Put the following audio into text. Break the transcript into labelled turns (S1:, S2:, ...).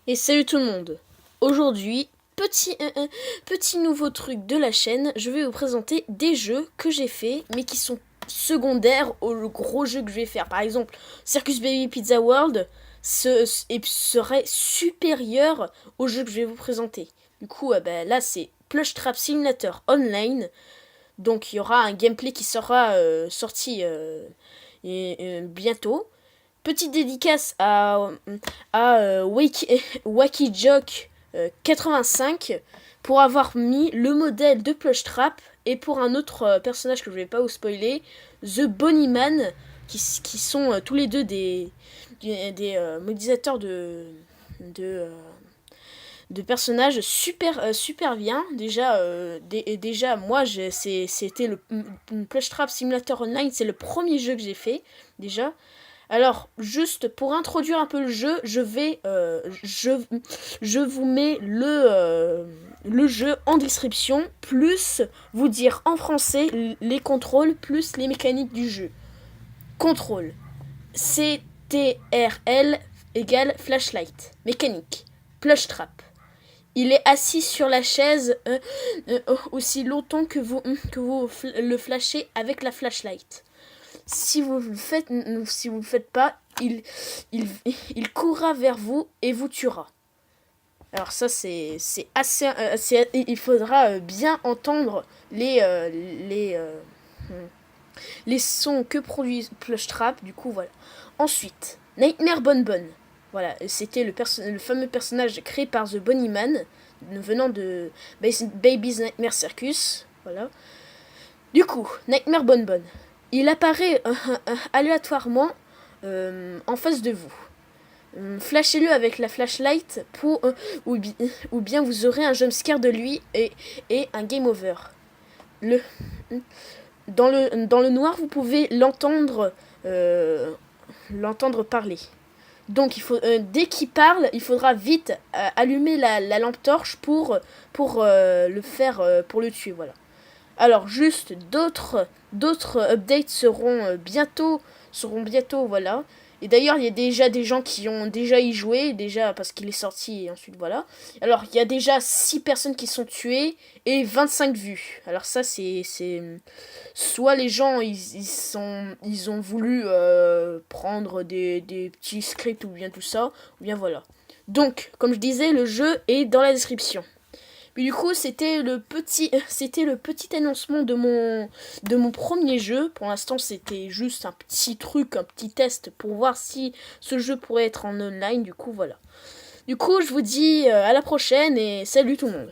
S1: Et salut tout le monde. Aujourd'hui, petit nouveau truc de la chaîne, je vais vous présenter des jeux que j'ai fait, mais qui sont secondaires au gros jeu que je vais faire. Par exemple, Circus Baby Pizza World serait supérieur au jeu que je vais vous présenter. Du coup, là, c'est Plush Trap Simulator Online. Donc, il y aura un gameplay qui sera sorti bientôt. Petite dédicace à Wacky Jock 85 pour avoir mis le modèle de Plush Trap et pour un autre personnage que je vais pas vous spoiler, The Bunnyman, qui sont tous les deux des modélisateurs de, euh, de personnages super bien. Déjà moi c'était le Plush Trap Simulator Online, c'est le premier jeu que j'ai fait déjà. Alors, juste pour introduire un peu le jeu, je vous mets le jeu en description, plus vous dire en français les contrôles, plus les mécaniques du jeu. Contrôle. CTRL égale flashlight. Mécanique. Plush trap. Il est assis sur la chaise aussi longtemps que vous le flashez avec la flashlight. Si vous le faites pas, il courra vers vous et vous tuera. Alors ça c'est assez il faudra bien entendre les sons que produit Plush Trap. Du coup voilà. Ensuite, Nightmare Bonbon. Voilà, c'était le fameux personnage créé par The Bunnyman, venant de Baby's Nightmare Circus. Voilà. Du coup, Nightmare Bonbon. Il apparaît aléatoirement en face de vous. Flashez-le avec la flashlight ou bien vous aurez un jumpscare de lui et un game over. Le, dans le noir, vous pouvez l'entendre parler. Donc dès qu'il parle, il faudra vite allumer la lampe torche pour le faire, pour le tuer. Voilà. Alors juste d'autres updates seront bientôt voilà. Et d'ailleurs, il y a déjà des gens qui ont déjà y joué, déjà parce qu'il est sorti et ensuite voilà. Alors, il y a déjà 6 personnes qui sont tuées et 25 vues. Alors ça c'est soit les gens ils ont voulu prendre des petits scripts ou bien tout ça, ou bien voilà. Donc, comme je disais, le jeu est dans la description. Mais du coup, c'était le petit annoncement de mon premier jeu. Pour l'instant, c'était juste un petit truc, un petit test pour voir si ce jeu pourrait être en online. Du coup, voilà. Du coup, je vous dis à la prochaine et salut tout le monde.